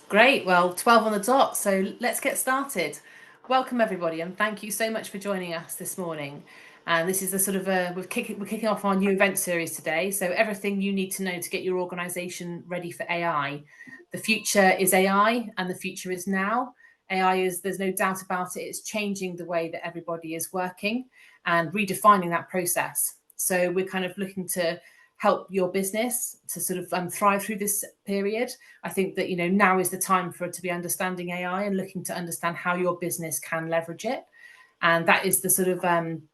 Great. Well, 12 on the dot. So let's get started. Welcome, everybody, and thank you so much for joining us this morning. And this is a sort of we're kicking off our new event series today. So everything you need to know to get your organization ready for AI. The future is AI, and the future is now. AI is, there's no doubt about it, it's changing the way that everybody is working and redefining that process. So we're kind of looking to help your business to sort of thrive through this period. I think that now is the time for it to be understanding AI and looking to understand how your business can leverage it. And that is the sort of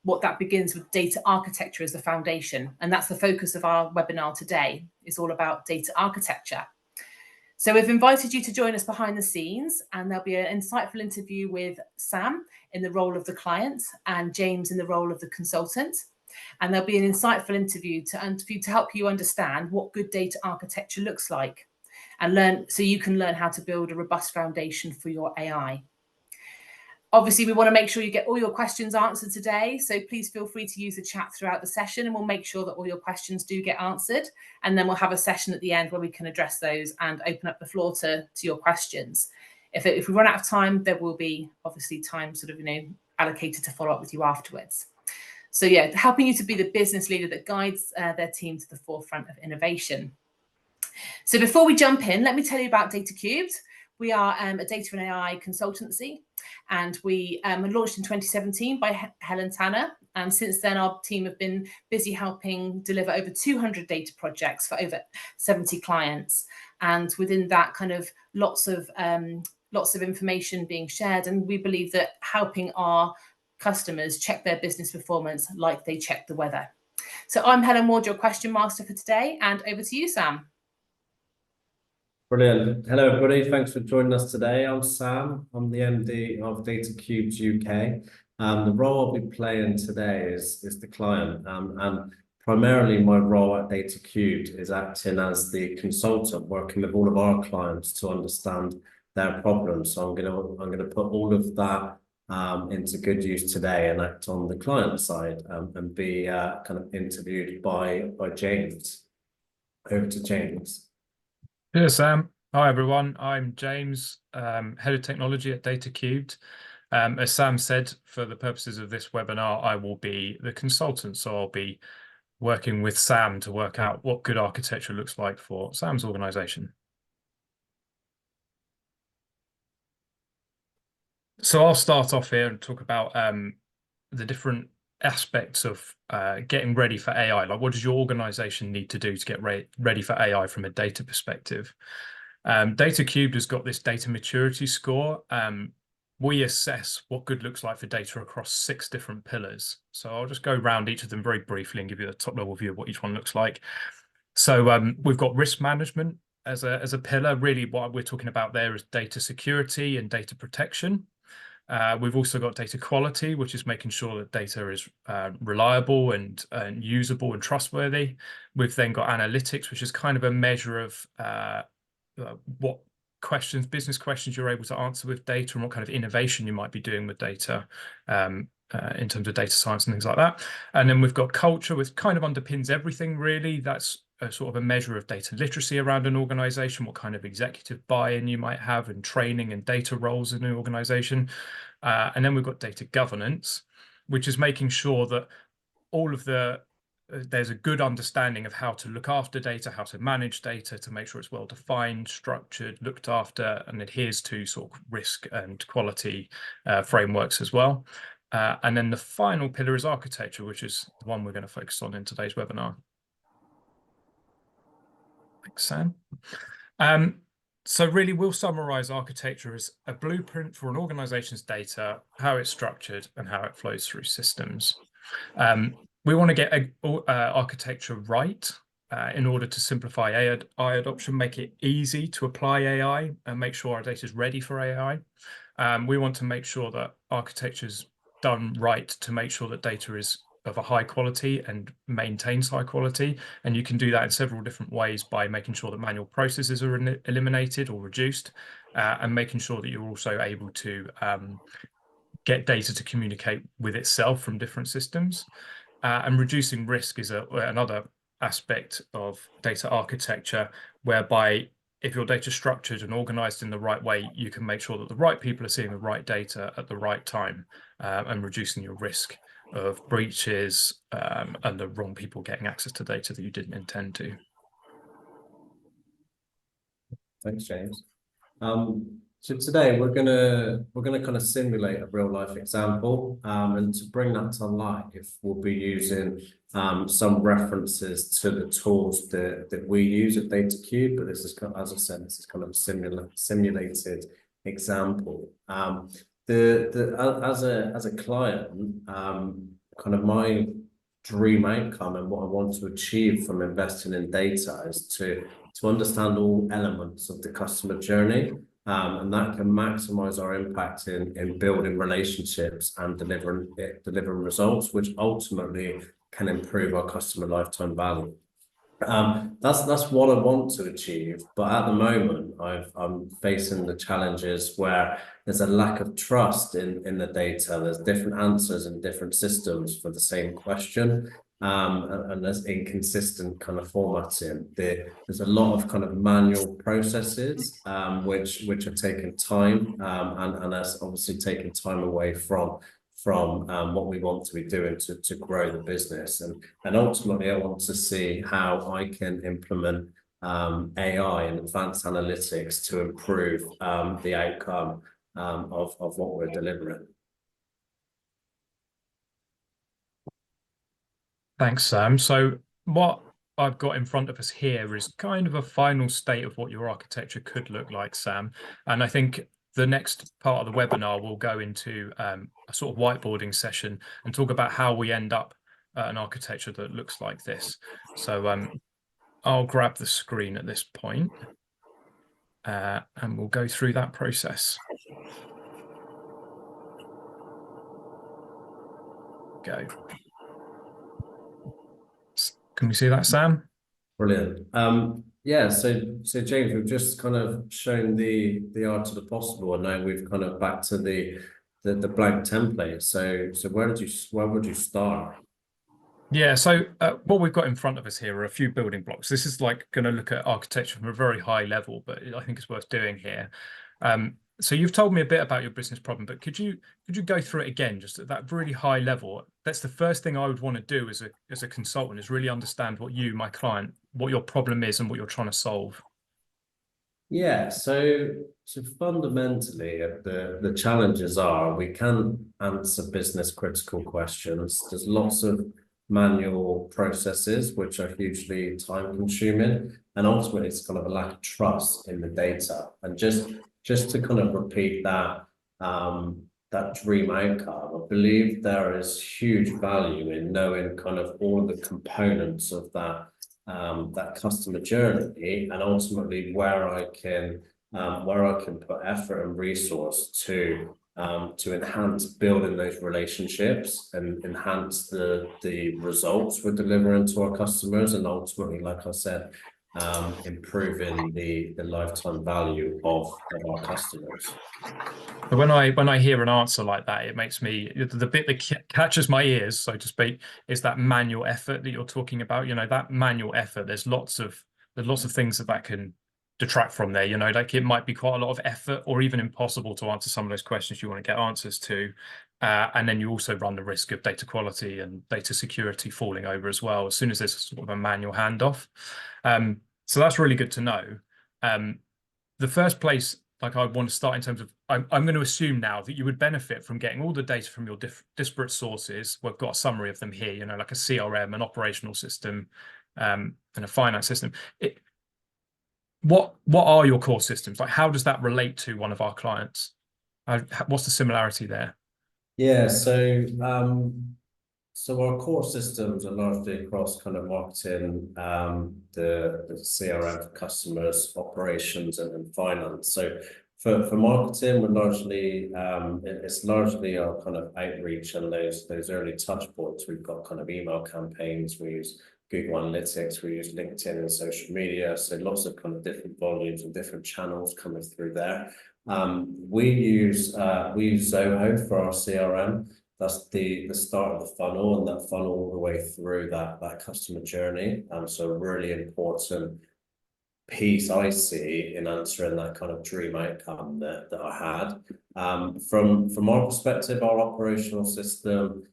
what that begins with data architecture as the foundation. And that's the focus of our webinar today, is all about data architecture. So we've invited you to join us behind the scenes, and there'll be an insightful interview with Sam in the role of the client and James in the role of the consultant. And there'll be an insightful interview to help you understand what good data architecture looks like and learn, so you can learn how to build a robust foundation for your AI. Obviously, we want to make sure you get all your questions answered today, so please feel free to use the chat throughout the session, and we'll make sure that all your questions do get answered. And then we'll have a session at the end where we can address those and open up the floor to your questions. If we run out of time, there will be obviously time sort of allocated to follow up with you afterwards. So yeah, helping you to be the business leader that guides their team to the forefront of innovation. So before we jump in, let me tell you about DataCubed. We are a data and AI consultancy, and we were launched in 2017 by Helen Tanner. And since then, our team have been busy helping deliver over 200 data projects for over 70 clients. And within that, kind of lots of information being shared. And we believe that helping our customers check their business performance like they check the weather. So I'm Helen Ward, your question master for today, and over to you, Sam. Brilliant. Hello, everybody. Thanks for joining us today. I'm Sam. I'm the MD of DataCubed UK. The role I'll be playing today is the client, and primarily my role at DataCubed is acting as the consultant, working with all of our clients to understand their problems. So I'm gonna put all of that into good use today and act on the client side, and be kind of interviewed by James. Over to James. Cheers, Sam. Hi, everyone. I'm James, Head of Technology at DataCubed. As Sam said, for the purposes of this webinar, I will be the consultant, so I'll be working with Sam to work out what good architecture looks like for Sam's organization. So I'll start off here and talk about the different aspects of getting ready for AI. Like, what does your organization need to do to get ready for AI from a data perspective? DataCubed has got this data maturity score. We assess what good looks like for data across 6 different pillars. So I'll just go around each of them very briefly and give you a top level view of what each one looks like. So we've got risk management as a pillar. Really what we're talking about there is data security and data protection. We've also got data quality, which is making sure that data is reliable and usable and trustworthy. We've then got analytics, which is kind of a measure of what business questions you're able to answer with data and what kind of innovation you might be doing with data in terms of data science and things like that. And then we've got culture, which kind of underpins everything, really. That's a sort of a measure of data literacy around an organization, what kind of executive buy-in you might have, and training and data roles in an organization. And then we've got data governance, which is making sure that all of there's a good understanding of how to look after data, how to manage data, to make sure it's well defined, structured, looked after, and adheres to sort of risk and quality frameworks as well. And then the final pillar is architecture, which is the one we're going to focus on in today's webinar. Thanks, Sam. So really, we'll summarize architecture as a blueprint for an organization's data, how it's structured, and how it flows through systems. We want to get architecture right in order to simplify AI adoption, make it easy to apply AI, and make sure our data is ready for AI. We want to make sure that architecture is done right to make sure that data is of a high quality and maintains high quality. And you can do that in several different ways by making sure that manual processes are eliminated or reduced, and making sure that you're also able to get data to communicate with itself from different systems. And reducing risk is another aspect of data architecture, whereby if your data is structured and organized in the right way, you can make sure that the right people are seeing the right data at the right time, and reducing your risk of breaches, and the wrong people getting access to data that you didn't intend to. Thanks, James. So today we're gonna kind of simulate a real life example, and to bring that to life, we'll be using some references to the tools that we use at DataCube. But this is, as I said, this is kind of a simulated example. As a client, kind of my dream outcome and what I want to achieve from investing in data is to understand all elements of the customer journey, and that can maximize our impact in building relationships and delivering results, which ultimately can improve our customer lifetime value. That's what I want to achieve, but at the moment I'm facing the challenges where there's a lack of trust in the data. There's different answers in different systems for the same question, and there's inconsistent kind of formatting. There's a lot of kind of manual processes, which are taking time, and that's obviously taking time away from what we want to be doing to grow the business. And ultimately, I want to see how I can implement AI and advanced analytics to improve the outcome of what we're delivering. Thanks, Sam. So what I've got in front of us here is kind of a final state of what your architecture could look like, Sam. And I think the next part of the webinar will go into a sort of whiteboarding session and talk about how we end up at an architecture that looks like this. So I'll grab the screen at this point, and we'll go through that process. Go. Can you see that, Sam? Brilliant. Yeah, so James, we've just kind of shown the art of the possible, and now we've kind of back to the blank template. So where would you start? Yeah, so what we've got in front of us here are a few building blocks. This is like going to look at architecture from a very high level, but I think it's worth doing here. So you've told me a bit about your business problem, but could you go through it again, just at that really high level? That's the first thing I would want to do as a consultant, is really understand what you, my client, what your problem is and what you're trying to solve. Yeah, so fundamentally, the challenges are we can answer business critical questions. There's lots of manual processes which are hugely time consuming, and ultimately it's kind of a lack of trust in the data. And just to kind of repeat that dream outcome, I believe there is huge value in knowing kind of all the components of that customer journey, and ultimately where I can put effort and resource to enhance building those relationships and enhance the results we're delivering to our customers, and ultimately, like I said, improving the lifetime value of our customers. When I hear an answer like that, it makes me, the bit that catches my ears, so to speak, is that manual effort that you're talking about. You know, that manual effort, there's lots of things that can detract from there. You know, like it might be quite a lot of effort or even impossible to answer some of those questions you want to get answers to. And then you also run the risk of data quality and data security falling over as well, as soon as there's sort of a manual handoff. So that's really good to know. The first place, like, I want to start in terms of, I'm going to assume now that you would benefit from getting all the data from your disparate sources. We've got a summary of them here, you know, like a CRM, an operational system, and a finance system. What are your core systems? Like, how does that relate to one of our clients? What's the similarity there? Yeah, so our core systems are largely across kind of marketing, the CRM for customers, operations, and finance. So for marketing, we're largely it's largely our kind of outreach and those early touch points. We've got kind of email campaigns. We use Google Analytics. We use LinkedIn and social media. So lots of kind of different volumes and different channels coming through there. We use Zoho for our CRM. That's the start of the funnel, and that funnel all the way through that customer journey. So really important piece I see in answering that kind of dream outcome that I had. From our perspective, our operational system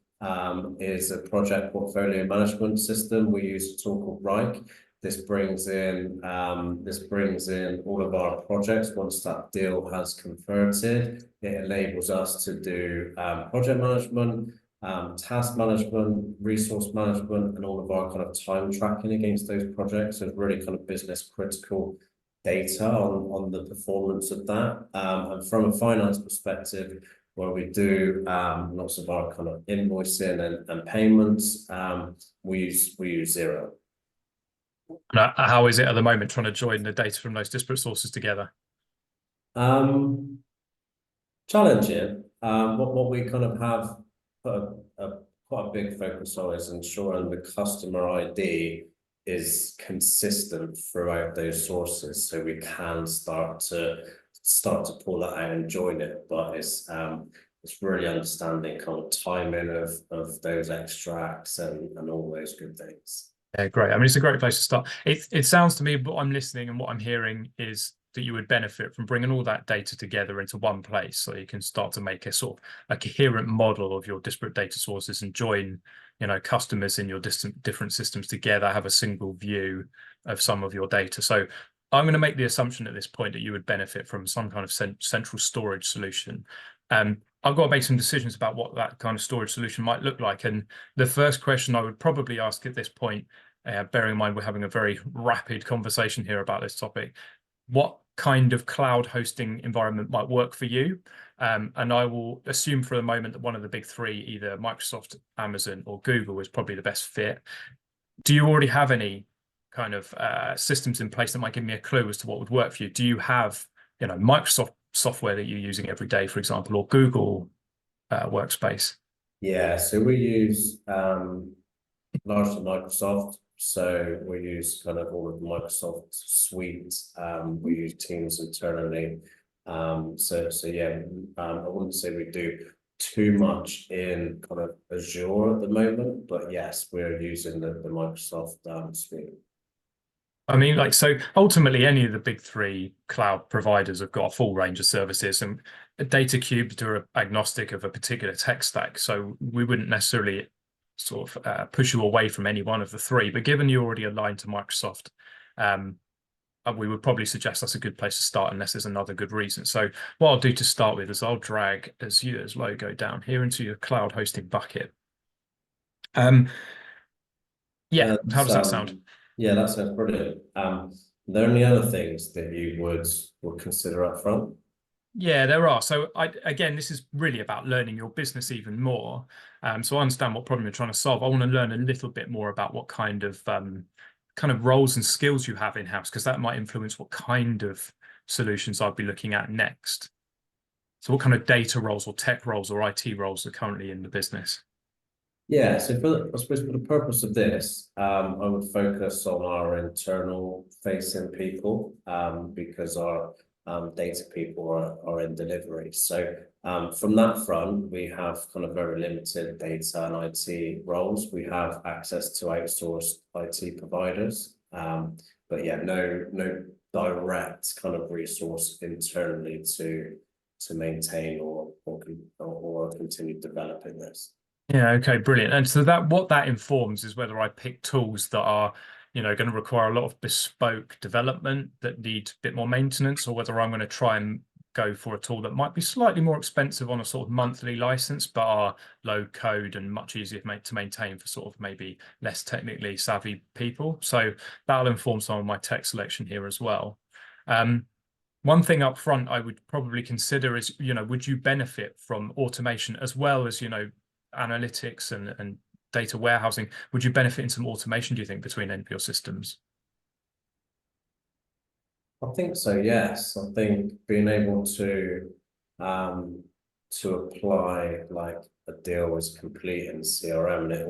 is a project portfolio management system. We use a tool called Rike. This brings in all of our projects. Once that deal has converted, it enables us to do project management, task management, resource management, and all of our kind of time tracking against those projects. So it's really kind of business critical data on the performance of that. And from a finance perspective, where we do lots of our kind of invoicing and payments, we use Xero. How is it at the moment trying to join the data from those disparate sources together? Challenging. What we kind of have put quite a big focus on is ensuring the customer ID is consistent throughout those sources, so we can start to pull that out and join it. But it's really understanding kind of timing of those extracts and all those good things. Yeah, great. I mean, it's a great place to start. It sounds to me, what I'm listening and what I'm hearing is that you would benefit from bringing all that data together into one place, so you can start to make a sort of a coherent model of your disparate data sources and join, you know, customers in your different systems together, have a single view of some of your data. So I'm going to make the assumption at this point that you would benefit from some kind of central storage solution. I've got to make some decisions about what that kind of storage solution might look like. And the first question I would probably ask at this point, bearing in mind we're having a very rapid conversation here about this topic, what kind of cloud hosting environment might work for you? And I will assume for the moment that one of the big three, either Microsoft, Amazon, or Google, is probably the best fit. Do you already have any kind of systems in place that might give me a clue as to what would work for you? Do you have, you know, Microsoft software that you're using every day, for example, or Google Workspace? Yeah, so we use largely Microsoft. So we use kind of all of the Microsoft suite. We use Teams internally. So yeah, I wouldn't say we do too much in kind of Azure at the moment, but yes, we're using the Microsoft suite. I mean, like, so ultimately, any of the big three cloud providers have got a full range of services, and DataCube are agnostic of a particular tech stack. So we wouldn't necessarily sort of push you away from any one of the three. But given you're already aligned to Microsoft, we would probably suggest that's a good place to start, unless there's another good reason. So what I'll do to start with is I'll drag Azure's logo down here into your cloud hosting bucket. Yeah, how does that sound? Yeah, that sounds brilliant. Are there any other things that you would consider up front? Yeah, there are. So again, this is really about learning your business even more. So I understand what problem you're trying to solve. I want to learn a little bit more about what kind of roles and skills you have in-house, because that might influence what kind of solutions I'd be looking at next. So what kind of data roles or tech roles or IT roles are currently in the business? Yeah, so I suppose for the purpose of this, I would focus on our internal facing people, because our data people are in delivery. So from that front, we have kind of very limited data and IT roles. We have access to outsourced IT providers, but yeah, no direct kind of resource internally to maintain or continue developing this. Yeah, okay, brilliant. And so what that informs is whether I pick tools that are, you know, going to require a lot of bespoke development that need a bit more maintenance, or whether I'm going to try and go for a tool that might be slightly more expensive on a sort of monthly license, but are low code and much easier to maintain for sort of maybe less technically savvy people. So that'll inform some of my tech selection here as well. One thing up front I would probably consider is, you know, would you benefit from automation as well as, you know, analytics and data warehousing? Would you benefit in some automation, do you think, between NPL systems? I think so, yes. I think being able to apply like a deal is complete in CRM and it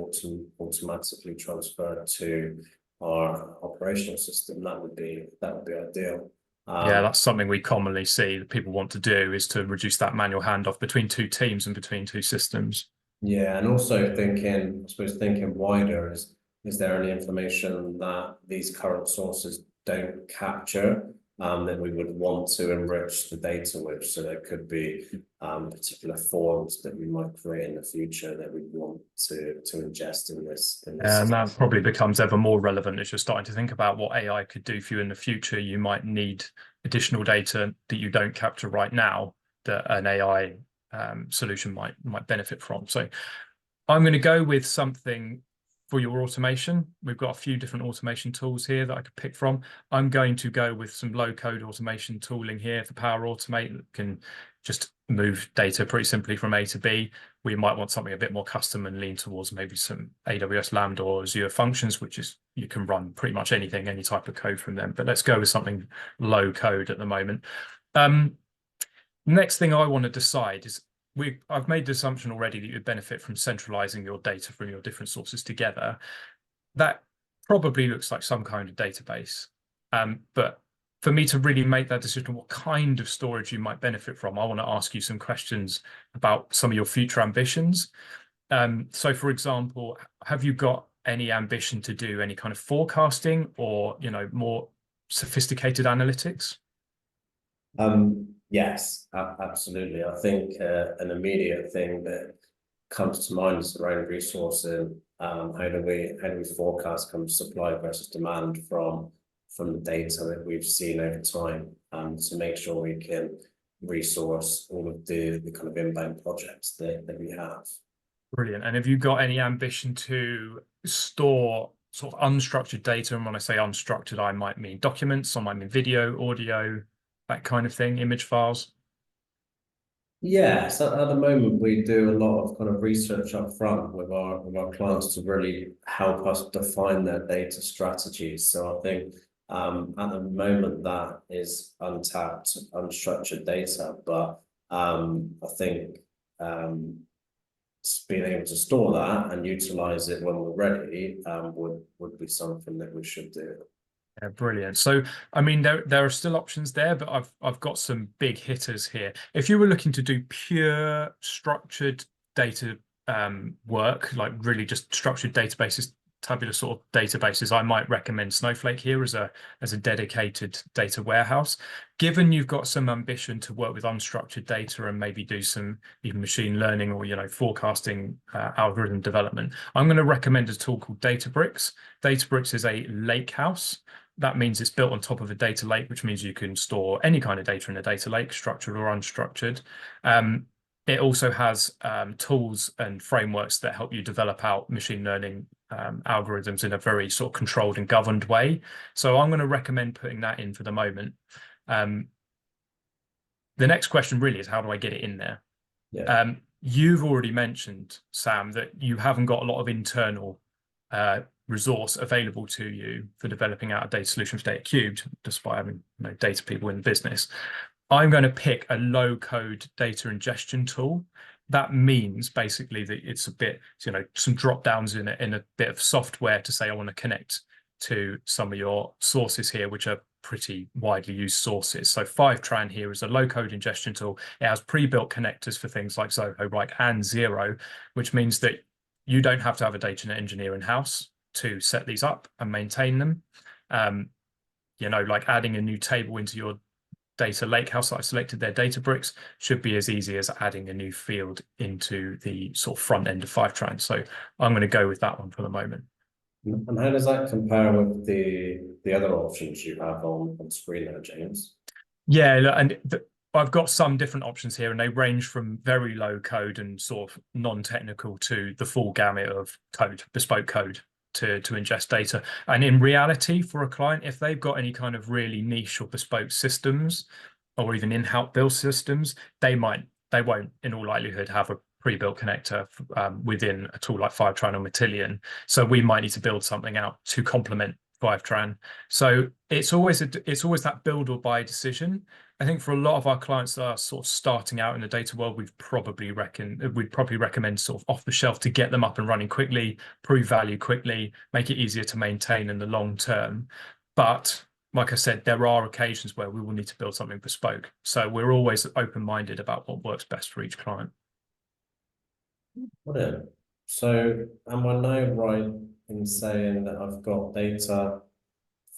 automatically transfer to our operational system, that would be ideal. Yeah, that's something we commonly see that people want to do, is to reduce that manual handoff between two teams and between two systems. Yeah, and also thinking wider, is there any information that these current sources don't capture, that we would want to enrich the data with. So there could be particular forms that we might create in the future that we want to ingest in this. And that probably becomes ever more relevant as you're starting to think about what AI could do for you in the future. You might need additional data that you don't capture right now that an AI solution might benefit from. So I'm going to go with something for your automation. We've got a few different automation tools here that I could pick from. I'm going to go with some low-code automation tooling here for Power Automate that can just move data pretty simply from A to B. We might want something a bit more custom and lean towards maybe some AWS Lambda or Azure Functions, which is you can run pretty much anything, any type of code from them. But let's go with something low code at the moment. Next thing I want to decide is I've made the assumption already that you benefit from centralizing your data from your different sources together. That probably looks like some kind of database. But for me to really make that decision, what kind of storage you might benefit from, I want to ask you some questions about some of your future ambitions. So, for example, have you got any ambition to do any kind of forecasting or, more sophisticated analytics? Yes, absolutely. I think an immediate thing that comes to mind is around resourcing. How do we forecast kind of supply versus demand from the data that we've seen over time, to make sure we can resource all of the kind of inbound projects that we have. Brilliant. And have you got any ambition to store sort of unstructured data? And when I say unstructured, I might mean documents, I might mean video, audio, that kind of thing, image files? Yes, at the moment we do a lot of kind of research up front with our clients to really help us define their data strategies. So I think at the moment that is untapped, unstructured data, but I think being able to store that and utilize it when we're ready would be something that we should do. Yeah, brilliant. So, I mean, there are still options there, but I've got some big hitters here. If you were looking to do pure structured data work, like really just structured databases, tabular sort of databases, I might recommend Snowflake here as a dedicated data warehouse. Given you've got some ambition to work with unstructured data and maybe do some even machine learning or forecasting algorithm development, I'm going to recommend a tool called Databricks. Databricks is a lake house. That means it's built on top of a data lake, which means you can store any kind of data in a data lake, structured or unstructured. It also has tools and frameworks that help you develop out machine learning algorithms in a very sort of controlled and governed way. So I'm going to recommend putting that in for the moment. The next question really is, how do I get it in there? Yeah. You've already mentioned, Sam, that you haven't got a lot of internal resource available to you for developing out a data solution for DataCubed, despite having data people in the business. I'm going to pick a low-code data ingestion tool. That means basically that it's a bit, some drop downs in a bit of software to say I want to connect to some of your sources here, which are pretty widely used sources. So Fivetran here is a low-code ingestion tool. It has pre-built connectors for things like Zoho, Wrike, and Xero, which means that you don't have to have a data engineer in-house to set these up and maintain them. Like adding a new table into your data lakehouse that I selected there, Databricks, should be as easy as adding a new field into the sort of front end of Fivetran. So I'm going to go with that one for the moment. And how does that compare with the other options you have on screen there, James? Yeah, and I've got some different options here, and they range from very low code and sort of non-technical to the full gamut of code, bespoke code to ingest data. And in reality, for a client, if they've got any kind of really niche or bespoke systems or even in-house built systems, they won't in all likelihood have a pre-built connector within a tool like Fivetran or Matillion. So we might need to build something out to complement Fivetran. So it's always that build or buy decision. I think for a lot of our clients that are sort of starting out in the data world, we'd probably recommend sort of off the shelf to get them up and running quickly, prove value quickly, make it easier to maintain in the long term. But like I said, there are occasions where we will need to build something bespoke. So we're always open-minded about what works best for each client. Brilliant. So am I now right in saying that I've got data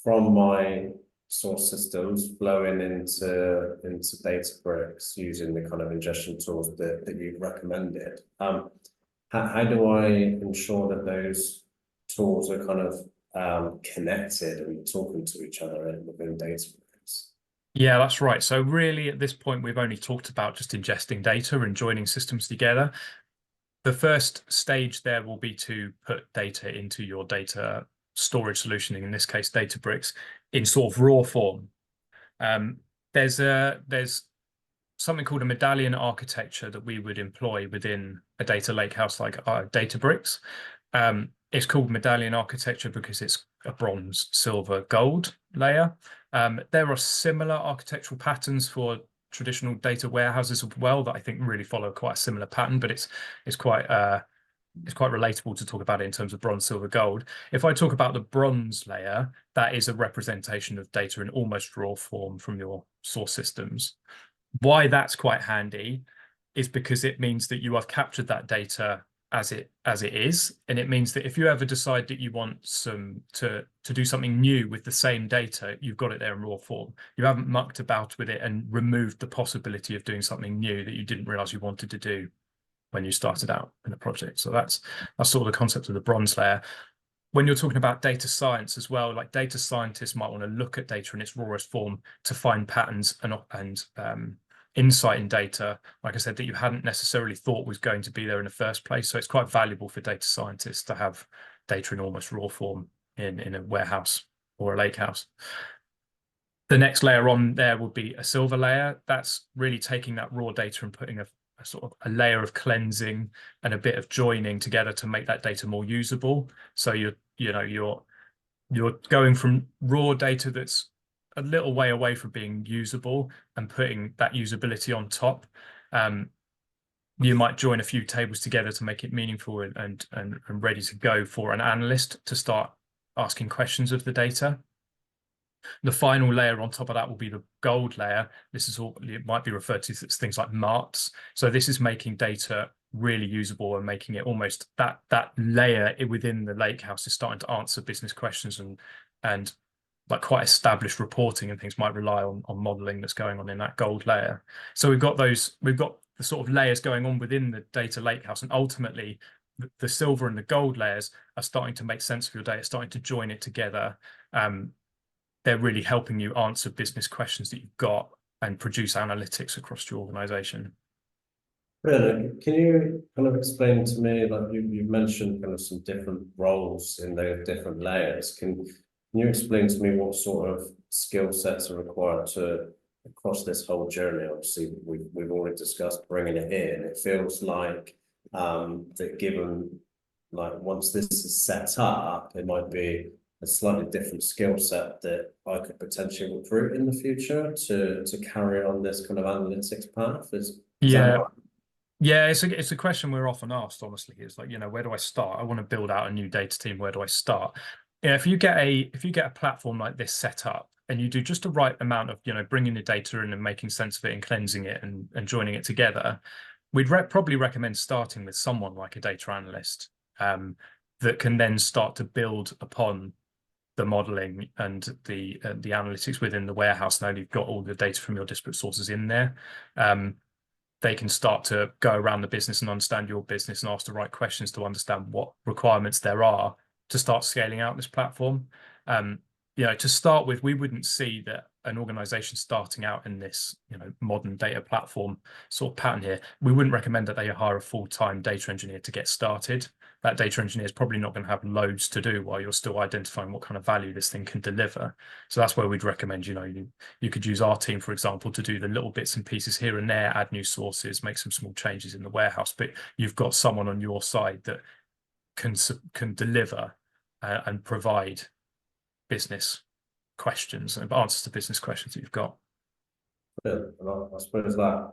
from my source systems flowing into Databricks using the kind of ingestion tools that you've recommended. How do I ensure that those tools are kind of connected and talking to each other within Databricks? Yeah, that's right. So really at this point, we've only talked about just ingesting data and joining systems together. The first stage there will be to put data into your data storage solution, in this case, Databricks, in sort of raw form. There's something called a medallion architecture that we would employ within a data lakehouse like Databricks. It's called medallion architecture because it's a bronze, silver, gold layer. There are similar architectural patterns for traditional data warehouses as well that I think really follow quite a similar pattern, but it's quite relatable to talk about it in terms of bronze, silver, gold. If I talk about the bronze layer, that is a representation of data in almost raw form from your source systems. Why that's quite handy is because it means that you have captured that data as it is, and it means that if you ever decide that you want to do something new with the same data, you've got it there in raw form. You haven't mucked about with it and removed the possibility of doing something new that you didn't realize you wanted to do when you started out in a project. So that's sort of the concept of the bronze layer. When you're talking about data science as well, like data scientists might want to look at data in its rawest form to find patterns and insight in data, like I said, that you hadn't necessarily thought was going to be there in the first place. So it's quite valuable for data scientists to have data in almost raw form in a warehouse or a lake house. The next layer on there would be a silver layer. That's really taking that raw data and putting a sort of a layer of cleansing and a bit of joining together to make that data more usable. So you're going from raw data that's a little way away from being usable and putting that usability on top. You might join a few tables together to make it meaningful and ready to go for an analyst to start asking questions of the data. The final layer on top of that will be the gold layer. This is all, it might be referred to as things like marts. So this is making data really usable and making it almost that layer within the lakehouse is starting to answer business questions and like quite established reporting and things might rely on modeling that's going on in that gold layer. So we've got the sort of layers going on within the data lakehouse, and ultimately the silver and the gold layers are starting to make sense of your data, starting to join it together. They're really helping you answer business questions that you've got and produce analytics across your organization. Brilliant. Can you kind of explain to me, like you've mentioned kind of some different roles in the different layers. Can you explain to me what sort of skill sets are required to across this whole journey? Obviously, we've already discussed bringing it in. It feels like that given like once this is set up, it might be a slightly different skill set that I could potentially recruit in the future to carry on this kind of analytics path. Is that right? Yeah, it's a question we're often asked, honestly. It's like, where do I start? I want to build out a new data team. Where do I start? Yeah, if you get a platform like this set up and you do just the right amount of, bringing the data in and making sense of it and cleansing it and joining it together, we'd probably recommend starting with someone like a data analyst that can then start to build upon the modeling and the analytics within the warehouse. Now you've got all the data from your disparate sources in there. They can start to go around the business and understand your business and ask the right questions to understand what requirements there are to start scaling out this platform. To start with, we wouldn't see that an organization starting out in this, modern data platform sort of pattern here. We wouldn't recommend that they hire a full-time data engineer to get started. That data engineer is probably not going to have loads to do while you're still identifying what kind of value this thing can deliver. So that's where we'd recommend, you could use our team, for example, to do the little bits and pieces here and there, add new sources, make some small changes in the warehouse, but you've got someone on your side that can deliver and provide business questions and answers to business questions that you've got. Yeah, I suppose that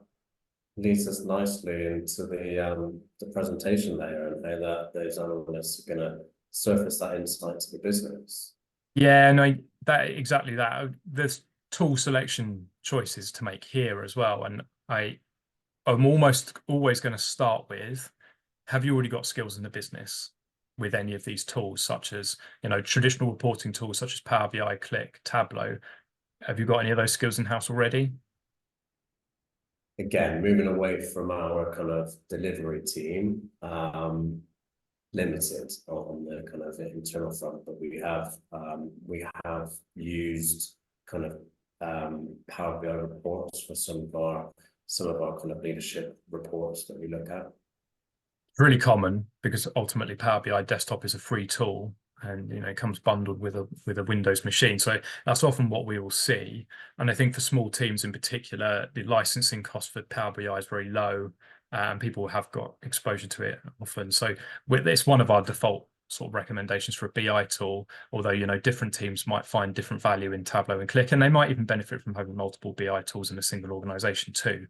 leads us nicely into the presentation layer and how that those analysts are going to surface that insight to the business. Yeah, no, exactly that. There's tool selection choices to make here as well, and I'm almost always going to start with: have you already got skills in the business with any of these tools, such as traditional reporting tools such as Power BI, Qlik, Tableau? Have you got any of those skills in house already? Again, moving away from our kind of delivery team, limited on the kind of internal front, but we have used kind of Power BI reports for some of our kind of leadership reports that we look at. Really common because ultimately Power BI Desktop is a free tool, and it comes bundled with a Windows machine. So that's often what we will see. And I think for small teams in particular, the licensing cost for Power BI is very low, and people have got exposure to it often. So it's one of our default sort of recommendations for a BI tool, although different teams might find different value in Tableau and Qlik, and they might even benefit from having multiple BI tools in a single organization too,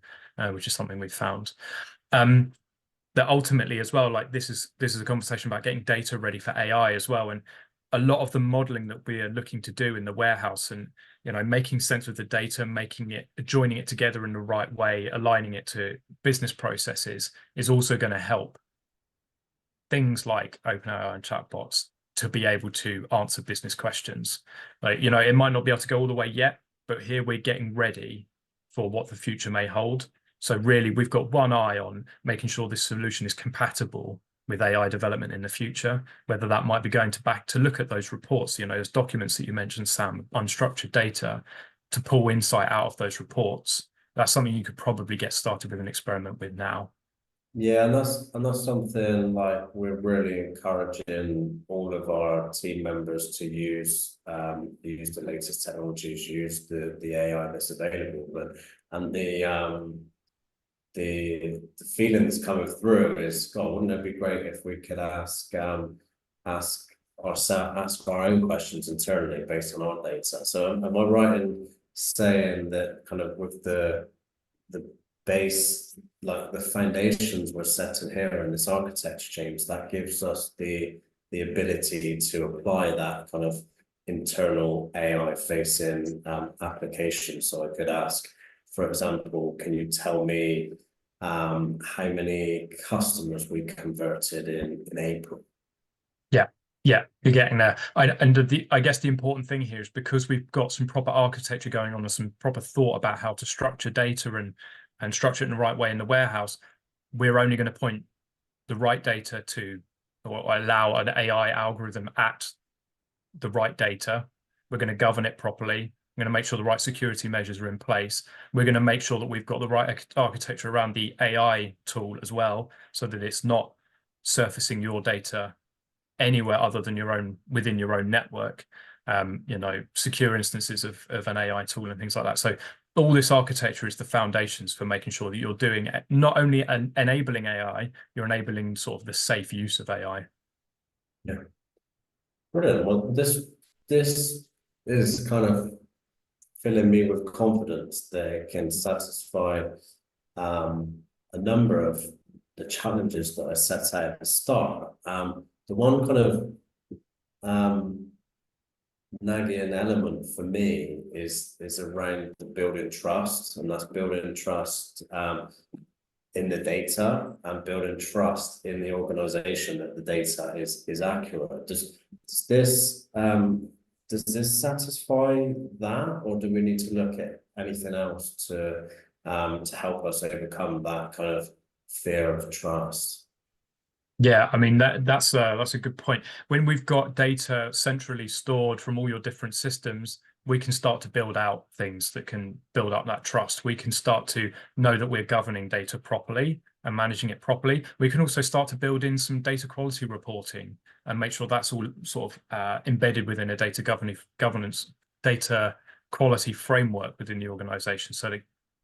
which is something we've found. That ultimately as well, like this is a conversation about getting data ready for AI as well, and a lot of the modeling that we are looking to do in the warehouse, and making sense of the data, joining it together in the right way, aligning it to business processes, is also going to help things like OpenAI and chatbots to be able to answer business questions. Like it might not be able to go all the way yet, but here we're getting ready for what the future may hold. So really, we've got one eye on making sure this solution is compatible with AI development in the future, whether that might be going back to look at those reports, those documents that you mentioned, Sam, unstructured data, to pull insight out of those reports. That's something you could probably get started with an experiment with now. Yeah, and that's something like we're really encouraging all of our team members to use the latest technologies, use the AI that's available, and the feeling that's coming through is, God, wouldn't it be great if we could ask our own questions internally based on our data? So am I right in saying that kind of with the base, like the foundations we're setting here in this architecture change, that gives us the ability to apply that kind of internal AI facing application? So I could ask, for example, can you tell me how many customers we converted in April? Yeah, you're getting there. I guess the important thing here is, because we've got some proper architecture going on and some proper thought about how to structure data and structure it in the right way in the warehouse, we're only going to point the right data to, or allow an AI algorithm at the right data. We're going to govern it properly. We're going to make sure the right security measures are in place. We're going to make sure that we've got the right architecture around the AI tool as well, so that it's not surfacing your data anywhere other than within your own network, secure instances of an AI tool and things like that. So all this architecture is the foundations for making sure that you're doing not only enabling AI, you're enabling sort of the safe use of AI. Yeah. Brilliant. Well, this is kind of filling me with confidence that it can satisfy a number of the challenges that I set out at the start. The one kind of nagging element for me is around the building trust, and that's building trust in the data and building trust in the organization that the data is accurate. Does this satisfy that, or do we need to look at anything else to help us overcome that kind of fear of trust? Yeah, I mean that's a good point. When we've got data centrally stored from all your different systems, we can start to build out things that can build up that trust. We can start to know that we're governing data properly and managing it properly. We can also start to build in some data quality reporting and make sure that's all sort of embedded within a data governance data quality framework within the organization, so that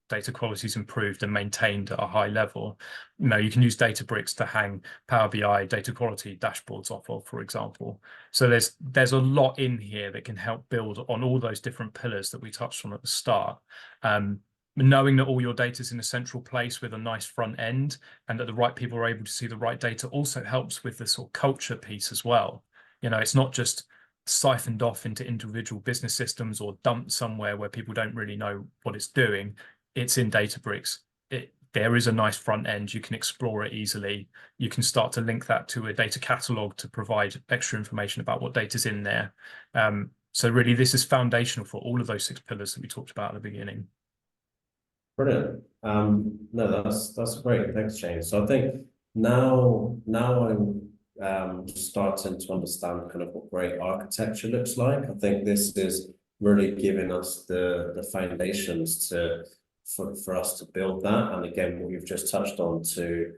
data quality is improved and maintained at a high level. You can use Databricks to hang Power BI data quality dashboards off of, for example. So there's a lot in here that can help build on all those different pillars that we touched on at the start. Knowing that all your data is in a central place with a nice front end, and that the right people are able to see the right data, also helps with the sort of culture piece as well. It's not just siphoned off into individual business systems or dumped somewhere where people don't really know what it's doing. It's in Databricks. There is a nice front end. You can explore it easily. You can start to link that to a data catalog to provide extra information about what data's in there. So really, this is foundational for all of those 6 pillars that we talked about at the beginning. Brilliant. No, that's great. Thanks, James. So I think now I'm starting to understand kind of what great architecture looks like. I think this is really giving us the foundations for us to build that. And again, what you've just touched on to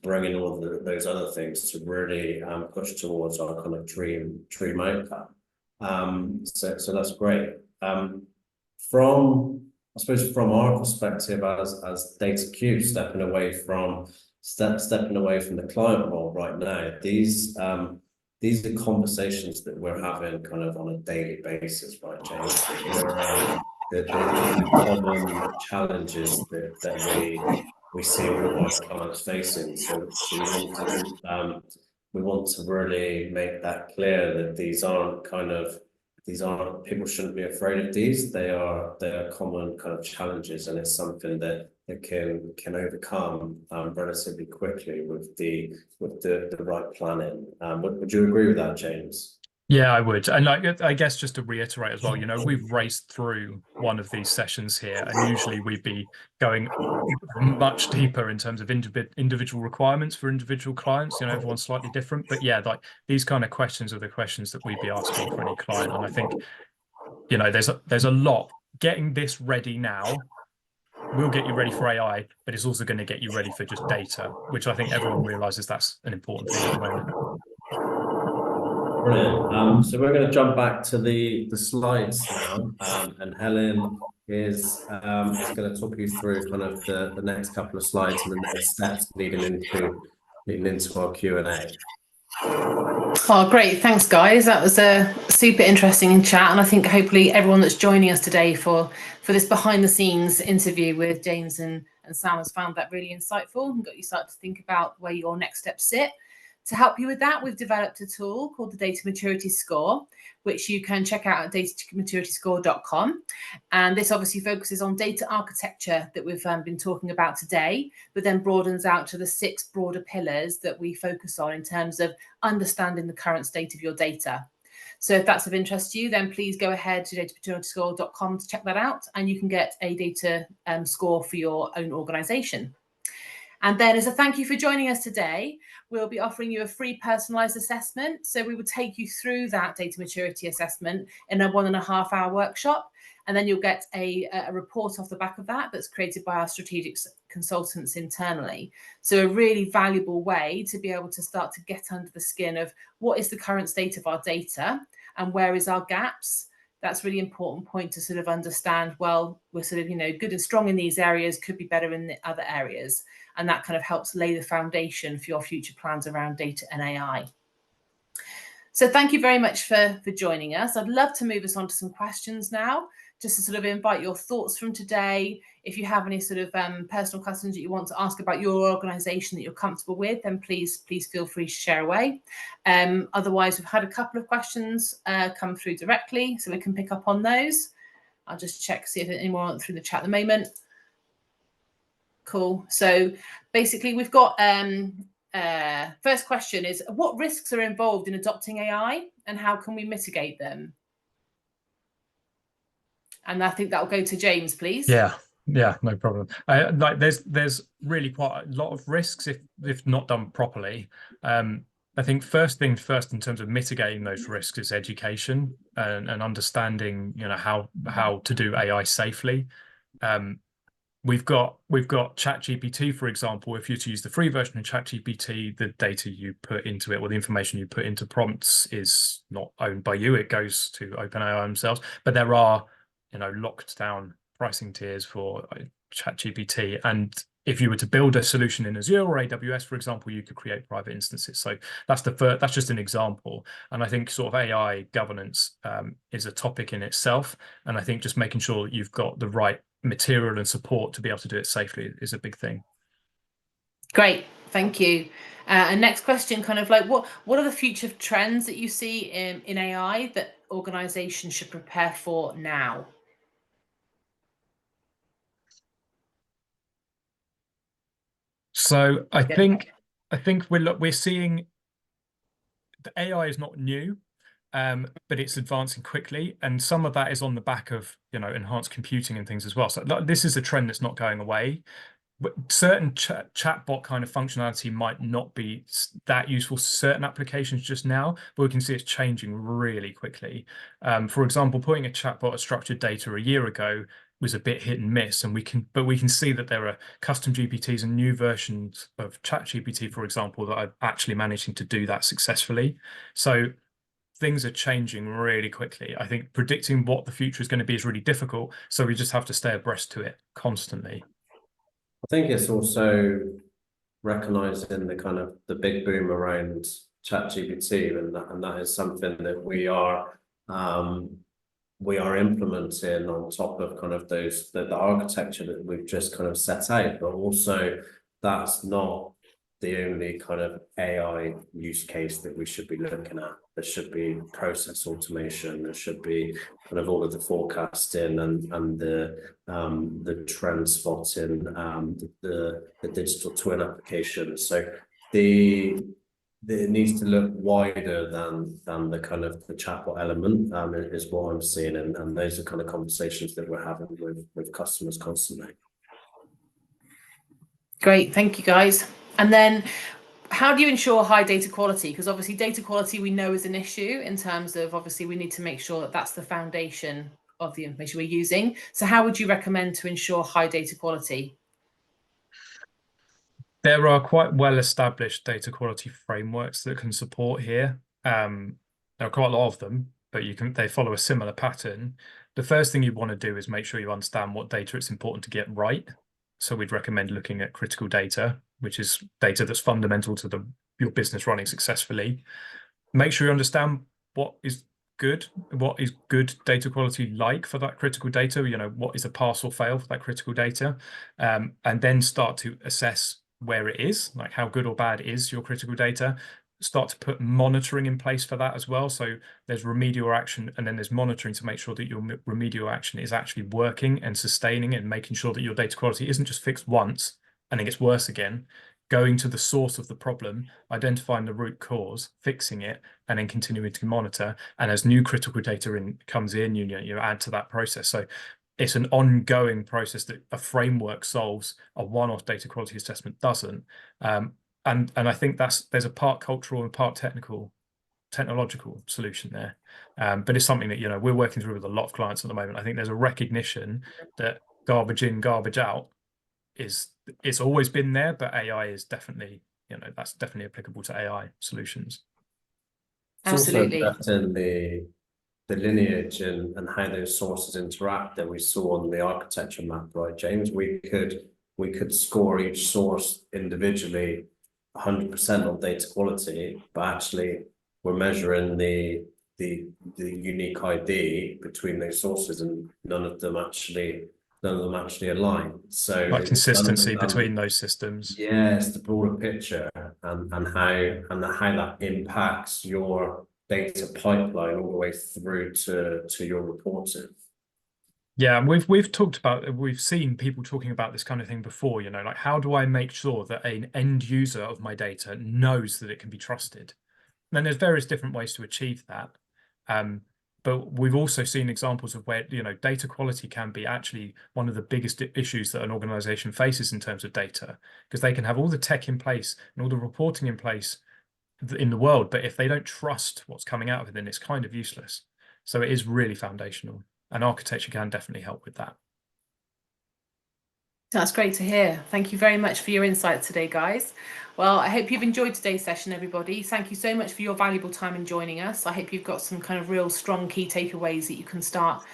bring in all those other things to really push towards our kind of dream outcome. So that's great. I suppose from our perspective as DataCube, stepping away from the client role right now, these are conversations that we're having kind of on a daily basis, right, James? The common challenges that we see all of our clients facing. So we want to really make that clear that these aren't people shouldn't be afraid of these. They are common kind of challenges, and it's something that can overcome relatively quickly with the right planning. Would you agree with that, James? Yeah, I would. And I guess just to reiterate as well, you know, we've raced through one of these sessions here, and usually we'd be going much deeper in terms of individual requirements for individual clients. You know, everyone's slightly different, but yeah, like these kind of questions are the questions that we'd be asking for any client. And I think, you know, there's a lot. Getting this ready now will get you ready for AI, but it's also going to get you ready for just data, which I think everyone realizes that's an important thing at the moment. Brilliant. So we're going to jump back to the slides now, and Helen is going to talk you through kind of the next couple of slides and the next steps leading into our Q&A. Oh, great. Thanks, guys. That was a super interesting chat. And I think hopefully everyone that's joining us today for this behind the scenes interview with James and Sam has found that really insightful and got you started to think about where your next steps sit. To help you with that, we've developed a tool called the Data Maturity Score, which you can check out at datamaturityscore.com. And this obviously focuses on data architecture that we've been talking about today, but then broadens out to the 6 broader pillars that we focus on in terms of understanding the current state of your data. So if that's of interest to you, then please go ahead to datamaturityscore.com to check that out, and you can get a data score for your own organization. And then as a thank you for joining us today, we'll be offering you a free personalized assessment. So we will take you through that data maturity assessment in a 1.5-hour workshop. And then you'll get a report off the back of that that's created by our strategic consultants internally. So a really valuable way to be able to start to get under the skin of what is the current state of our data and where is our gaps. That's a really important point to sort of understand, well, we're sort of, you know, good and strong in these areas, could be better in the other areas. And that kind of helps lay the foundation for your future plans around data and AI. So thank you very much for joining us. I'd love to move us on to some questions now, just to sort of invite your thoughts from today. If you have any sort of personal questions that you want to ask about your organization that you're comfortable with, then please feel free to share away. Otherwise, we've had a couple of questions come through directly, so we can pick up on those. I'll just check, see if any more through the chat at the moment. Cool. So basically we've got first question is, what risks are involved in adopting AI and how can we mitigate them? And I think that will go to James, please. Yeah, no problem. Like there's really quite a lot of risks if not done properly. I think first thing first in terms of mitigating those risks is education and understanding, you know, how to do AI safely. We've got ChatGPT, for example. If you're to use the free version of ChatGPT, the data you put into it or the information you put into prompts is not owned by you. It goes to OpenAI themselves. But there are, you know, locked down pricing tiers for ChatGPT. And if you were to build a solution in Azure or AWS, for example, you could create private instances. So that's that's just an example. And I think sort of AI governance is a topic in itself. And I think just making sure that you've got the right material and support to be able to do it safely is a big thing. Great, thank you. And next question, kind of like what are the future trends that you see in AI that organizations should prepare for now? So I think we're seeing the AI is not new, but it's advancing quickly, and some of that is on the back of enhanced computing and things as well. So this is a trend that's not going away. Certain chatbot kind of functionality might not be that useful to certain applications just now, but we can see it's changing really quickly. For example, putting a chatbot of structured data a year ago was a bit hit and miss, and we can see that there are custom GPTs and new versions of ChatGPT, for example, that are actually managing to do that successfully. So things are changing really quickly. I think predicting what the future is going to be is really difficult, so we just have to stay abreast to it constantly. I think it's also recognizing the kind of the big boom around ChatGPT, and that is something that we are implementing on top of kind of the architecture that we've just kind of set out, but also that's not the only kind of AI use case that we should be looking at. There should be process automation. There should be kind of all of the forecasting and the trend spotting, the digital twin applications. So it needs to look wider than the kind of the chatbot element, is what I'm seeing, and those are kind of conversations that we're having with customers constantly. Great, thank you guys. And then how do you ensure high data quality? Because obviously data quality we know is an issue in terms of obviously we need to make sure that that's the foundation of the information we're using. So how would you recommend to ensure high data quality? There are quite well-established data quality frameworks that can support here. There are quite a lot of them, but they follow a similar pattern. The first thing you want to do is make sure you understand what data it's important to get right. So we'd recommend looking at critical data, which is data that's fundamental to your business running successfully. Make sure you understand what is good data quality like for that critical data, what is a pass or fail for that critical data, and then start to assess where it is, like how good or bad is your critical data. Start to put monitoring in place for that as well. So there's remedial action, and then there's monitoring to make sure that your remedial action is actually working and sustaining, and making sure that your data quality isn't just fixed once and it gets worse again. Going to the source of the problem, identifying the root cause, fixing it, and then continuing to monitor. And as new critical data comes in, you add to that process. So it's an ongoing process that a framework solves, a one-off data quality assessment doesn't. And I think there's a part cultural and part technological solution there. But it's something that we're working through with a lot of clients at the moment. I think there's a recognition that garbage in, garbage out it's always been there, but AI is definitely, that's definitely applicable to AI solutions. Absolutely. It's also in the lineage and how those sources interact that we saw on the architecture map, right, James? We could score each source individually 100% on data quality, but actually we're measuring the unique ID between those sources, and none of them actually align. So like consistency between those systems. Yes, the broader picture and how that impacts your data pipeline all the way through to your reporting. Yeah, and we've seen people talking about this kind of thing before, like how do I make sure that an end user of my data knows that it can be trusted? And there's various different ways to achieve that. But we've also seen examples of where, data quality can be actually one of the biggest issues that an organization faces in terms of data, because they can have all the tech in place and all the reporting in place in the world, but if they don't trust what's coming out of it, then it's kind of useless. So it is really foundational, and architecture can definitely help with that. That's great to hear. Thank you very much for your insights today, guys. Well, I hope you've enjoyed today's session, everybody. Thank you so much for your valuable time in joining us. I hope you've got some kind of real strong key takeaways that you can start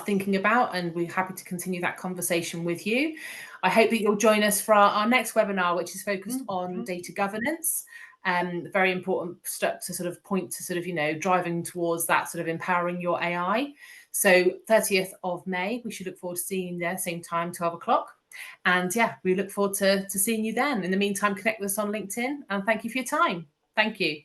thinking about, and we're happy to continue that conversation with you. I hope that you'll join us for our next webinar, which is focused on data governance. Very important step to sort of point to sort of, driving towards that sort of empowering your AI. So 30th of May, we should look forward to seeing you there, same time, 12 o'clock. And yeah, we look forward to seeing you then. In the meantime, connect with us on LinkedIn, and thank you for your time. Thank you.